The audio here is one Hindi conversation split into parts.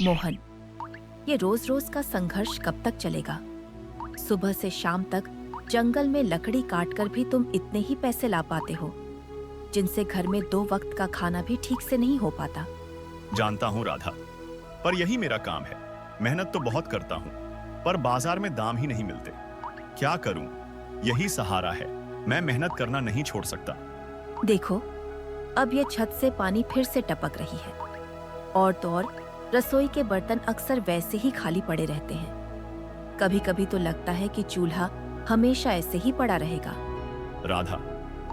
मोहन, ये रोज रोज का संघर्ष कब तक चलेगा? सुबह से शाम तक जंगल में लकड़ी काटकर भी तुम इतने ही पैसे ला पाते हो, जिनसे घर में 2 वक्त का खाना भी ठीक से नहीं हो पाता। जानता हूँ राधा, पर यही मेरा काम है। मेहनत तो बहुत करता हूँ, पर बाजार में दाम ही नहीं मिलते। क्या करूँ? यही सहारा है। मैं मेहनत करना नहीं छोड़ सकता। देखो, अब ये छत से पानी फिर से टपक रही है, और तो और रसोई के बर्तन अक्सर वैसे ही खाली पड़े रहते हैं। कभी कभी तो लगता है कि चूल्हा हमेशा ऐसे ही पड़ा रहेगा। राधा,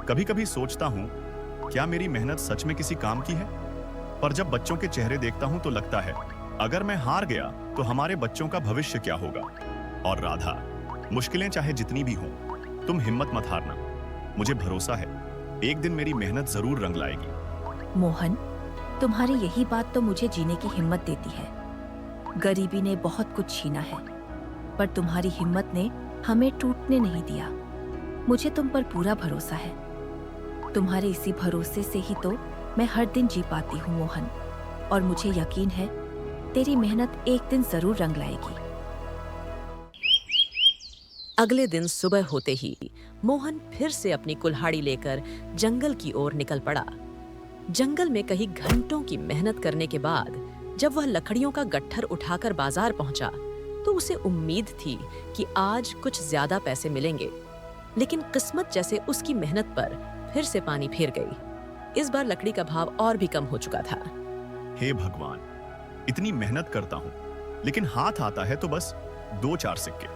कभी कभी सोचता हूँ, क्या मेरी मेहनत सच में किसी काम की है? पर जब बच्चों के चेहरे देखता हूँ तो लगता है, अगर मैं हार गया तो हमारे बच्चों का भविष्य क्या होगा? और राधा, मुश्किलें चाहे जितनी भी हों, तुम हिम्मत मत हारना। मुझे भरोसा है, एक दिन मेरी मेहनत जरूर रंग लाएगी। मोहन, तुम्हारी यही बात तो मुझे जीने की हिम्मत देती है। गरीबी ने बहुत कुछ छीना है, पर तुम्हारी हिम्मत ने हमें टूटने नहीं दिया। मुझे तुम पर पूरा भरोसा है। तुम्हारे इसी भरोसे से ही तो मैं हर दिन जी पाती हूँ मोहन, और मुझे यकीन है तेरी मेहनत एक दिन जरूर रंग लाएगी। अगले दिन सुबह होते ही मोहन फिर से अपनी कुल्हाड़ी लेकर जंगल की ओर निकल पड़ा। जंगल में कई घंटों की मेहनत करने के बाद जब वह लकड़ियों का गट्ठर उठाकर बाजार पहुंचा, तो उसे उम्मीद थी कि आज कुछ ज्यादा पैसे मिलेंगे। लेकिन किस्मत जैसे उसकी मेहनत पर फिर से पानी फेर गई। इस बार लकड़ी का भाव और भी कम हो चुका था। हे भगवान, इतनी मेहनत करता हूँ, लेकिन हाथ आता है तो बस 2-4 सिक्के।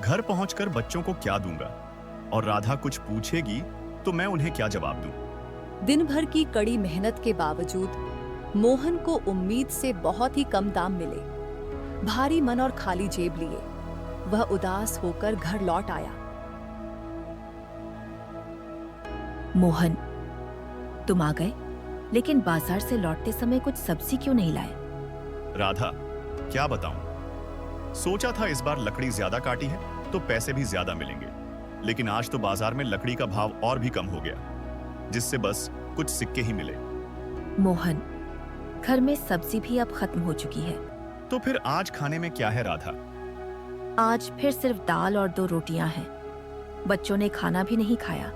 घर पहुंचकर बच्चों को क्या दूंगा? और राधा कुछ पूछेगी तो मैं उन्हें क्या जवाब दूं? दिन भर की कड़ी मेहनत के बावजूद मोहन को उम्मीद से बहुत ही कम दाम मिले। भारी मन और खाली जेब लिए वह उदास होकर घर लौट आया। मोहन, तुम आ गए, लेकिन बाजार से लौटते समय कुछ सब्जी क्यों नहीं लाए? राधा, क्या बताऊं? सोचा था इस बार लकड़ी ज्यादा काटी है तो पैसे भी ज्यादा मिलेंगे, लेकिन आज तो बाजार में लकड़ी का भाव और भी कम हो गया, जिससे बस कुछ सिक्के ही मिले। मोहन, घर में सब्जी भी अब खत्म हो चुकी है। तो फिर आज खाने में क्या है राधा? आज फिर सिर्फ दाल और 2 रोटियां हैं। बच्चों ने खाना भी नहीं खाया।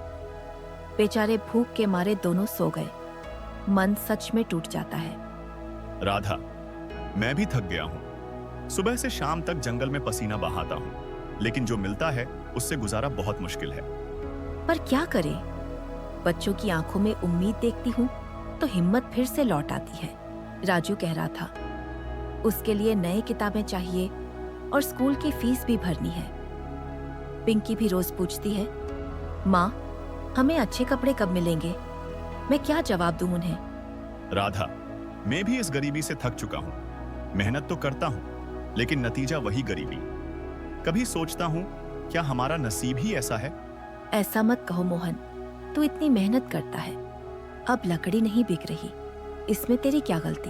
बेचारे भूख के मारे दोनों सो गए। मन सच में टूट जाता है। राधा, मैं भी थक गया हूँ। सुबह से शाम तक जंगल में पसीना बहाता हूँ, लेकिन जो मिलता है उससे गुजारा बहुत मुश्किल है। पर क्या करें? बच्चों की आंखों में उम्मीद देखती हूँ तो हिम्मत फिर से लौट आती है। राजू कह रहा था, उसके लिए नए किताबें चाहिए और स्कूल की फीस भी भरनी है। पिंकी भी रोज पूछती है, माँ, हमें अच्छे कपड़े कब मिलेंगे? मैं क्या जवाब दूं उन्हें? राधा, मैं भी इस गरीबी से थक चुका हूँ। मेहनत तो करता हूँ, लेकिन नतीजा वही गरीबी। कभी सोचता हूँ, क्या हमारा नसीब ही ऐसा है? ऐसा मत कहो मोहन, तू इतनी मेहनत करता है। अब लकड़ी नहीं बिक रही, इसमें तेरी क्या गलती?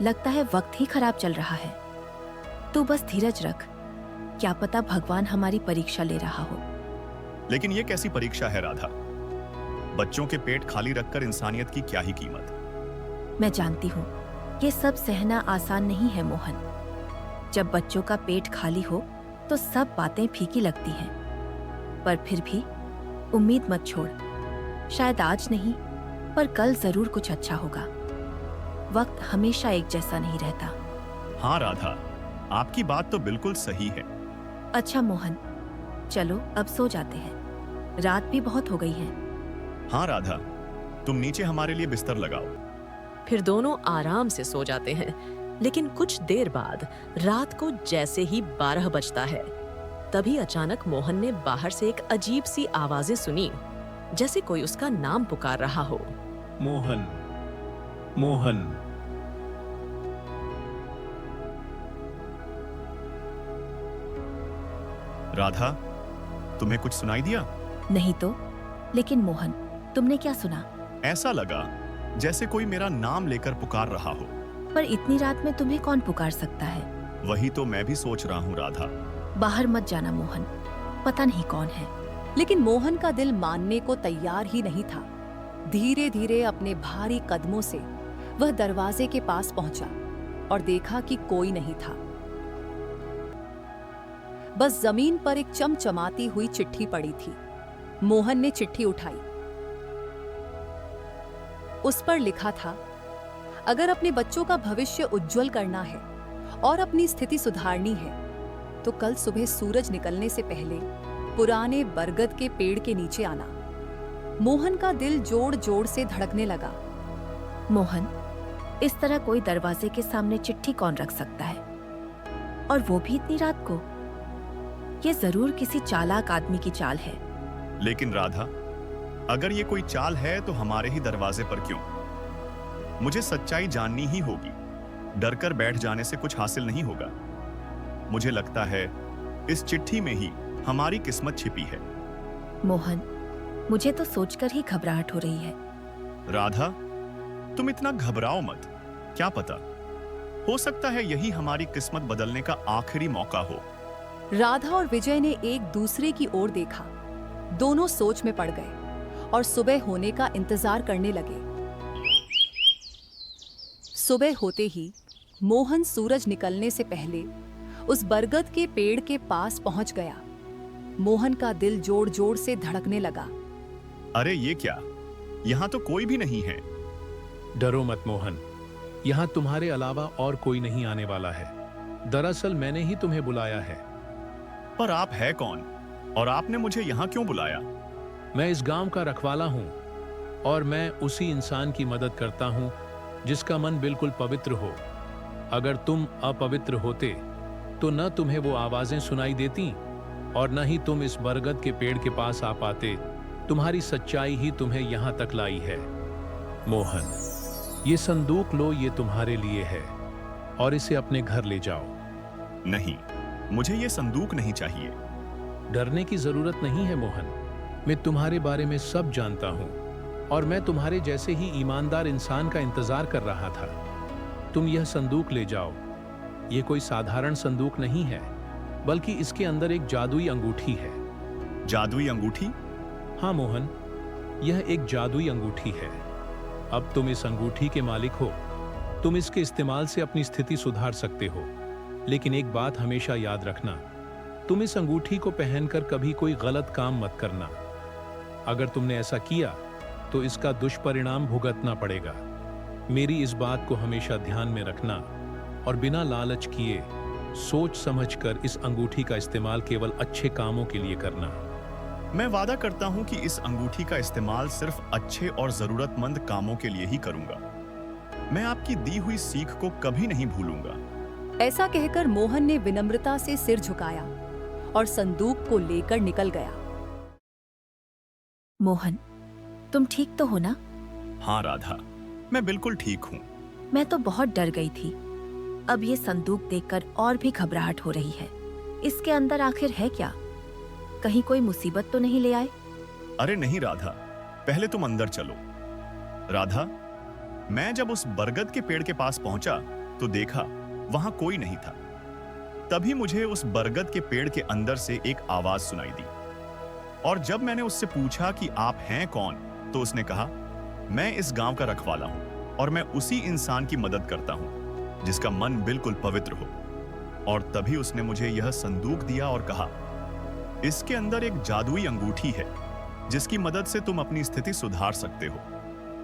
लगता है वक्त ही खराब चल रहा है। तू बस धीरज रख, क्या पता भगवान हमारी परीक्षा ले रहा हो। लेकिन ये कैसी परीक्षा है राधा? बच्चों के पेट खाली रखकर इंसानियत की क्या ही कीमत? मैं जानती हूँ, ये सब सहना आसान नहीं है मोहन। जब बच्चों का पेट खाली हो तो सब बातें फीकी लगती हैं, पर फिर भी उम्मीद मत छोड़। शायद आज नहीं, पर कल जरूर कुछ अच्छा होगा। वक्त हमेशा एक जैसा नहीं रहता। हाँ राधा, आपकी बात तो बिल्कुल सही है। अच्छा मोहन, चलो अब सो जाते हैं, रात भी बहुत हो गई है। हाँ राधा, तुम नीचे हमारे लिए बिस्तर लगाओ। फिर दोनों आराम से सो जाते हैं। लेकिन कुछ देर बाद रात को जैसे ही 12 बजता है, तभी अचानक मोहन ने बाहर से एक अजीब सी आवाजें सुनी, जैसे कोई उसका नाम पुकार रहा हो। मोहन, मोहन। राधा, तुम्हें कुछ सुनाई दिया? नहीं तो, लेकिन मोहन, तुमने क्या सुना? ऐसा लगा जैसे कोई मेरा नाम लेकर पुकार रहा हो। पर इतनी रात में तुम्हें कौन पुकार सकता है? वही तो मैं भी सोच रहा हूँ राधा। बाहर मत जाना मोहन, पता नहीं कौन है। लेकिन मोहन का दिल मानने को तैयार ही नहीं था। धीरे धीरे अपने भारी कदमों से वह दरवाजे के पास पहुंचा। और देखा कि कोई नहीं था। बस जमीन पर एक चमचमाती हुई चिट्ठी पड़ी थी। मोहन ने चिट्ठी उठाई। उस पर लिखा था, अगर अपने बच्चों का भविष्य उज्जवल करना है और अपनी स्थिति सुधारनी है तो कल सुबह सूरज निकलने से पहले पुराने बरगद के पेड़ के नीचे आना। मोहन का दिल जोर जोर से धड़कने लगा। मोहन, इस तरह कोई दरवाजे के सामने चिट्ठी कौन रख सकता है, और वो भी इतनी रात को? ये जरूर किसी चालाक आदमी की चाल है। लेकिन राधा, अगर ये कोई चाल है तो हमारे ही दरवाजे पर क्यों? मुझे सच्चाई जाननी ही होगी। डरकर बैठ जाने से कुछ हासिल नहीं होगा। मुझे लगता है इस चिट्ठी में ही हमारी किस्मत छिपी है। मोहन, मुझे तो सोचकर ही घबराहट हो रही है। राधा, तुम इतना घबराओ मत। क्या पता, हो सकता है यही हमारी किस्मत बदलने का आखिरी मौका हो। राधा और विजय ने एक दूसरे की ओर देखा। दोनों सोच में पड़ गए और सुबह होने का इंतजार करने लगे। सुबह होते ही मोहन सूरज निकलने से पहले उस बरगद के पेड़ के पास पहुंच गया। मोहन का दिल जोर जोर से धड़कने लगा। अरे ये क्या, यहाँ तो कोई भी नहीं है। डरो मत मोहन, यहाँ तुम्हारे अलावा और कोई नहीं आने वाला है। दरअसल मैंने ही तुम्हें बुलाया है। पर आप है कौन और आपने मुझे यहाँ क्यों बुलाया? मैं इस गांव का रखवाला हूँ और मैं उसी इंसान की मदद करता हूँ जिसका मन बिल्कुल पवित्र हो। अगर तुम अपवित्र होते तो न तुम्हें वो आवाजें सुनाई देती और न ही तुम इस बरगद के पेड़ के पास आ पाते। तुम्हारी सच्चाई ही तुम्हें यहाँ तक लाई है। मोहन, ये संदूक लो, ये तुम्हारे लिए है और इसे अपने घर ले जाओ। नहीं, मुझे ये संदूक नहीं चाहिए। डरने की जरूरत नहीं है मोहन, मैं तुम्हारे बारे में सब जानता हूँ और मैं तुम्हारे जैसे ही ईमानदार इंसान का इंतजार कर रहा था। तुम यह संदूक ले जाओ। ये कोई साधारण संदूक नहीं है, बल्कि इसके अंदर एक जादुई अंगूठी है। जादुई अंगूठी? हाँ मोहन, यह एक जादुई अंगूठी है। अब तुम इस अंगूठी के मालिक हो। तुम इसके इस्तेमाल से अपनी स्थिति सुधार सकते हो। लेकिन एक बात हमेशा याद रखना, तुम इस अंगूठी को पहनकर कभी कोई गलत काम मत करना। अगर तुमने ऐसा किया तो इसका दुष्परिणाम भुगतना पड़ेगा। मेरी इस बात को हमेशा ध्यान में रखना और बिना लालच किए सोच समझकर इस अंगूठी का इस्तेमाल केवल अच्छे कामों के लिए करना। मैं वादा करता हूँ कि इस अंगूठी का इस्तेमाल सिर्फ अच्छे और जरूरतमंद कामों के लिए ही करूंगा। मैं आपकी दी हुई सीख को कभी नहीं भूलूंगा। ऐसा कहकर मोहन ने विनम्रता से सिर झुकाया और संदूक को लेकर निकल गया। मोहन, तुम ठीक तो हो ना? हाँ राधा, मैं बिल्कुल ठीक हूँ। मैं तो बहुत डर गई थी। अब ये संदूक देखकर और भी घबराहट हो रही है। इसके अंदर आखिर है क्या? कहीं कोई मुसीबत तो नहीं ले आए? अरे नहीं राधा, पहले तुम अंदर चलो। राधा, मैं जब उस बरगद के पेड़ के पास पहुंचा तो देखा वहां कोई नहीं था। तभी मुझे उस बरगद के पेड़ के अंदर से एक आवाज सुनाई दी और जब मैंने उससे पूछा कि आप हैं कौन, तो उसने कहा, मैं इस गांव का रखवाला हूं और मैं उसी इंसान की मदद करता हूं जिसका मन बिल्कुल पवित्र हो। और तभी उसने मुझे यह संदूक दिया और कहा, इसके अंदर एक जादुई अंगूठी है जिसकी मदद से तुम अपनी स्थिति सुधार सकते हो।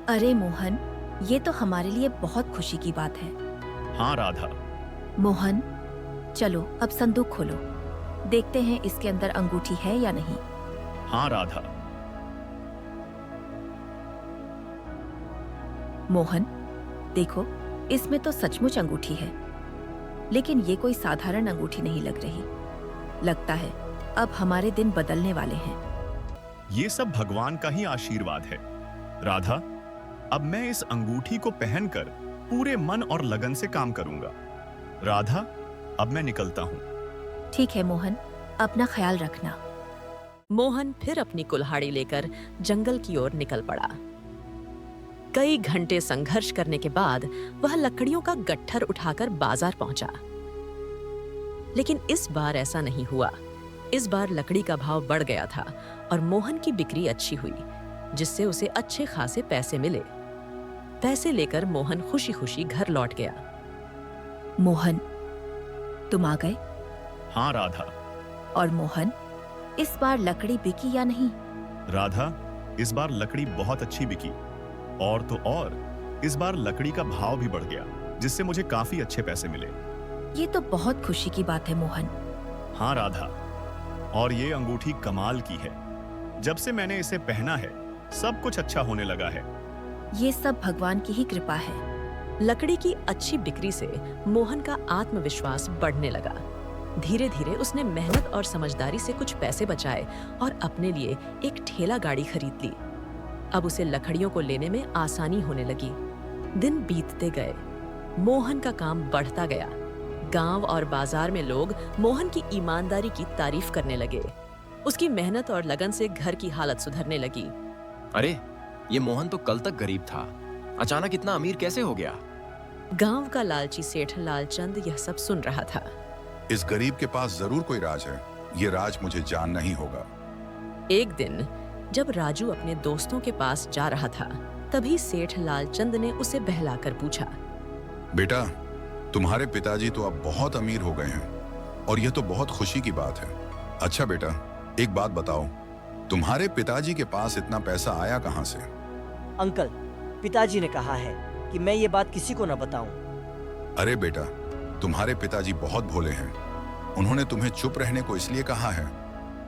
अरे मोहन, ये तो हमारे लिए बहुत खुशी की बात है। हाँ राधा। मोहन, चलो अब संदूक खोलो, देखते हैं इसके अंदर अंगूठी है या नहीं। हाँ राधा। मोहन, देखो, इसमें तो सचमुच अंगूठी है, लेकिन ये कोई साधारण अंगूठी नहीं लग रही। लगता है अब हमारे दिन बदलने वाले हैं। ये सब भगवान का ही आशीर्वाद है। राधा, अब मैं इस अंगूठी को पहनकर पूरे मन और लगन से काम करूंगा। राधा, अब मैं निकलता हूँ। ठीक है मोहन, अपना ख्याल रखना। मोहन फिर अपनी कुल्हाड़ी लेकर जंगल की ओर निकल पड़ा। कई घंटे संघर्ष करने के बाद वह लकड़ियों का गट्ठर उठाकर बाजार पहुंचा। लेकिन इस बार ऐसा नहीं हुआ। इस बार लकड़ी का भाव बढ़ गया था और मोहन की बिक्री अच्छी हुई, जिससे उसे अच्छे खासे पैसे मिले। पैसे लेकर मोहन खुशी खुशी घर लौट गया। मोहन, तुम आ गए। हाँ राधा। और मोहन, इस बार लकड़ी बिकी या नहीं? राधा, इस बार लकड़ी बहुत अच्छी बिकी। और तो और इस बार लकड़ी का भाव भी बढ़ गया, जिससे मुझे काफी अच्छे पैसे मिले। ये तो बहुत खुशी की बात है मोहन। हाँ राधा, और ये अंगूठी कमाल की है। जब से मैंने इसे पहना है सब कुछ अच्छा होने लगा है। ये सब भगवान की ही कृपा है। लकड़ी की अच्छी बिक्री से मोहन का आत्मविश्वास बढ़ने लगा। धीरे धीरे उसने मेहनत और समझदारी से कुछ पैसे बचाए और अपने लिए एक ठेला गाड़ी खरीद ली। अब उसे लकड़ियों को लेने में आसानी होने लगी। दिन बीतते गए, मोहन का काम बढ़ता गया। गांव और बाजार में लोग मोहन की ईमानदारी की तारीफ करने लगे। उसकी मेहनत और लगन से घर की हालत सुधरने लगी। अरे, ये मोहन तो कल तक गरीब था, अचानक इतना अमीर कैसे हो गया? गांव का लालची सेठ लालचंद यह सब सुन रहा था। इस गरीब के पास जरूर कोई राज है। ये राज मुझे जानना ही होगा। एक दिन जब राजू अपने दोस्तों के पास जा रहा था, तभी सेठ लालचंद ने उसे बहलाकर पूछा, बेटा, तुम्हारे पिताजी तो अब बहुत अमीर हो गए हैं और यह तो बहुत खुशी की बात है। अच्छा बेटा, एक बात बताओ, तुम्हारे पिताजी के पास इतना पैसा आया कहां से? अंकल, पिताजी ने कहा है कि मैं ये बात किसी को न बताऊं। अरे बेटा, तुम्हारे पिताजी बहुत भोले हैं। उन्होंने तुम्हें चुप रहने को इसलिए कहा है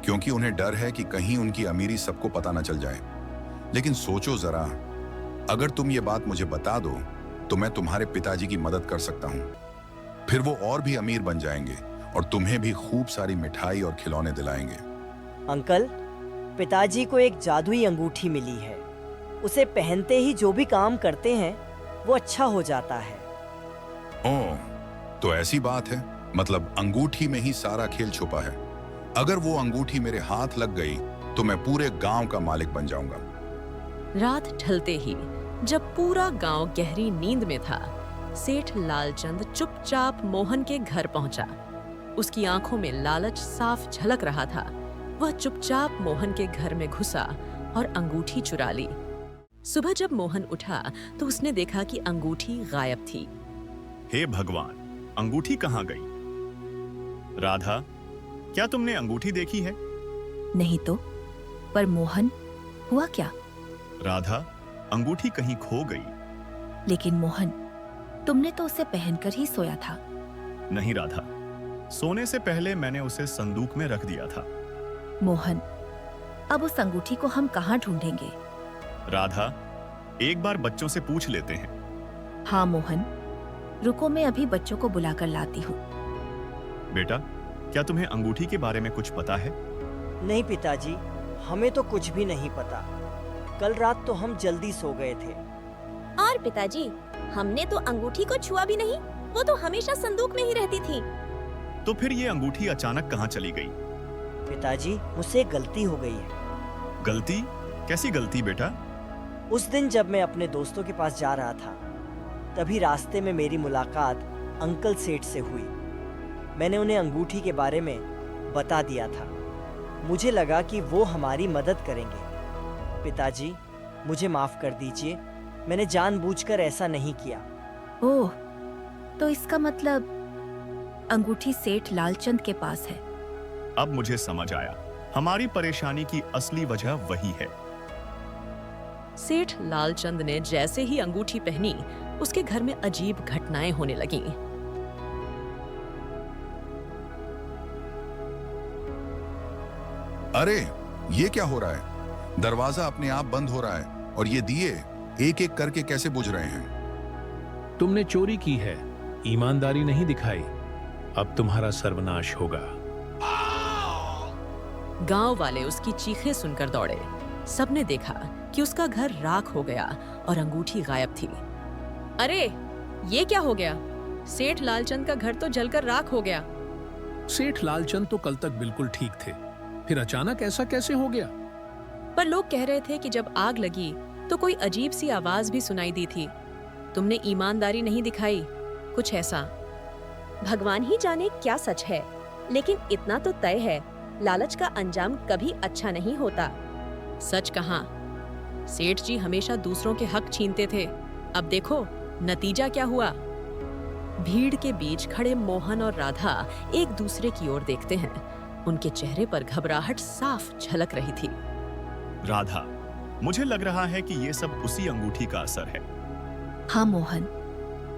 क्योंकि उन्हें डर है कि कहीं उनकी अमीरी सबको पता न चल जाए। लेकिन सोचो जरा, अगर तुम ये बात मुझे बता दो तो मैं तुम्हारे पिताजी की मदद कर सकता हूँ। फिर वो और भी अमीर बन जाएंगे और तुम्हें भी खूब सारी मिठाई और खिलौने दिलाएंगे। अंकल, पिताजी को एक जादुई अंगूठी मिली है। उसे पहनते ही जो भी काम करते हैं वो अच्छा हो जाता है। ओह, तो ऐसी बात है। मतलब अंगूठी में ही सारा खेल छुपा है। अगर वो अंगूठी मेरे हाथ लग गई तो मैं पूरे गांव का मालिक बन जाऊंगा। रात ढलते ही जब पूरा गांव गहरी नींद में था, सेठ लालचंद चुपचाप मोहन के घर पहुंचा। उसकी आंखों में लालच साफ झलक रहा था। वह चुपचाप मोहन के घर में घुसा और अंगूठी चुरा ली। सुबह जब मोहन उठा तो उसने देखा कि अंगूठी गायब थी। हे भगवान, अंगूठी कहाँ गई? राधा, क्या तुमने अंगूठी देखी है? नहीं तो, पर मोहन, हुआ क्या? राधा, अंगूठी कहीं खो गई। लेकिन मोहन, तुमने तो उसे पहनकर ही सोया था। नहीं राधा, सोने से पहले मैंने उसे संदूक में रख दिया था। मोहन, अब उस अंगूठी को हम कहाँ ढूंढेंगे? राधा, एक बार बच्चों से पूछ लेते हैं। हाँ मोहन, रुको, मैं अभी बच्चों को बुलाकर लाती हूँ। बेटा, क्या तुम्हें अंगूठी के बारे में कुछ पता है? नहीं पिताजी, हमें तो कुछ भी नहीं पता। कल रात तो हम जल्दी सो गए थे। और पिताजी, हमने तो अंगूठी को छुआ भी नहीं। वो तो हमेशा संदूक में ही रहती थी। तो फिर ये अंगूठी अचानक कहाँ चली गई? पिताजी, मुझसे एक गलती हो गई है। गलती? कैसी गलती बेटा? उस दिन जब मैं अपने दोस्तों के पास जा रहा था, तभी रास्ते में मेरी मुलाकात अंकल सेठ से हुई। मैंने उन्हें अंगूठी के बारे में बता दिया था। मुझे लगा कि वो हमारी मदद करेंगे। पिताजी, मुझे माफ कर दीजिए, मैंने जानबूझकर ऐसा नहीं किया। ओह, तो इसका मतलब अंगूठी सेठ लालचंद के पास है। अब मुझे समझ आया, हमारी परेशानी की असली वजह वही है। सेठ लालचंद ने जैसे ही अंगूठी पहनी, उसके घर में अजीब घटनाएं होने लगीं। अरे, ये क्या हो रहा है? दरवाजा अपने आप बंद हो रहा है और ये दिए एक एक करके कैसे बुझ रहे हैं? तुमने चोरी की है, ईमानदारी नहीं दिखाई। अब तुम्हारा सर्वनाश होगा। गांव वाले उसकी चीखें सुनकर दौड़े। सबने देखा कि उसका घर राख हो गया और अंगूठी गायब थी। अरे, ये क्या हो गया? सेठ लालचंद का घर तो जलकर राख हो गया। सेठ लालचंद तो कल तक बिल्कुल ठीक थे, फिर अचानक ऐसा कैसे हो गया? पर लोग कह रहे थे कि जब आग लगी तो कोई अजीब सी आवाज भी सुनाई दी थी। तुमने ईमानदारी नहीं दिखाई, कुछ ऐसा। भगवान ही जाने क्या सच है, लेकिन इतना तो तय है, लालच का अंजाम कभी अच्छा नहीं होता। सच कहाँ? सेठ जी हमेशा दूसरों के हक छीनते थे। अब देखो नतीजा क्या हुआ। भीड़ के बीच खड़े मोहन और राधा एक दूसरे की ओर देखते हैं। उनके चेहरे पर घबराहट साफ झलक रही थी। राधा, मुझे लग रहा है कि ये सब उसी अंगूठी का असर है। हाँ मोहन,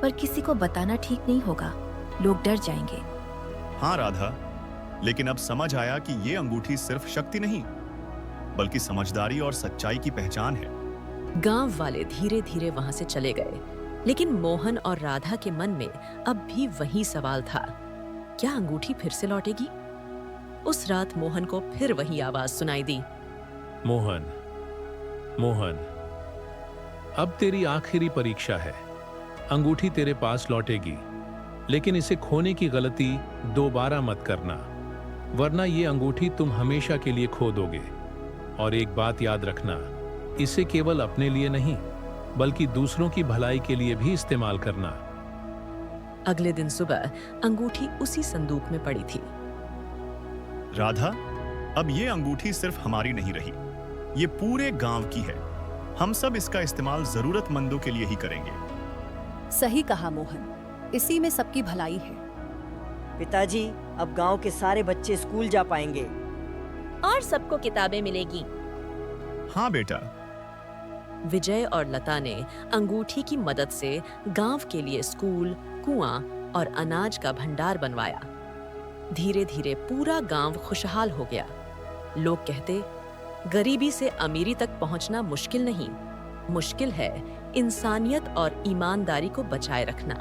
पर किसी को बताना ठीक नहीं होगा, लोग डर जाएंगे। हाँ राधा, लेकिन अब समझ आया कि ये अंगूठी सिर्फ शक्ति नहीं, बल्कि समझदारी और सच्चाई की पहचान है। गांव वाले धीरे धीरे वहां से चले गए, लेकिन मोहन और राधा के मन में अब भी वही सवाल था, क्या अंगूठी फिर से लौटेगी? उस रात मोहन को फिर वही आवाज सुनाई दी। मोहन, मोहन, अब तेरी आखिरी परीक्षा है। अंगूठी तेरे पास लौटेगी, लेकिन इसे खोने की गलती दोबारा मत करना, वरना ये अंगूठी तुम हमेशा के लिए खो दोगे। और एक बात याद रखना, इसे केवल अपने लिए नहीं, बल्कि दूसरों की भलाई के लिए भी इस्तेमाल करना। अगले दिन सुबह अंगूठी उसी संदूक में पड़ी थी। राधा, अब ये अंगूठी सिर्फ हमारी नहीं रही, ये पूरे गांव की है। हम सब इसका इस्तेमाल जरूरतमंदों के लिए ही करेंगे। सही कहा मोहन, इसी में सबकी भलाई है। पिताजी, अब गांव के सारे बच्चे स्कूल जा पाएंगे। और सबको किताबें मिलेगी। हाँ बेटा। विजय और लता ने अंगूठी की मदद से गांव के लिए स्कूल, कुआं और अनाज का भंडार बनवाया। धीरे धीरे पूरा गांव खुशहाल हो गया। लोग कहते, गरीबी से अमीरी तक पहुंचना मुश्किल नहीं, मुश्किल है इंसानियत और ईमानदारी को बचाए रखना।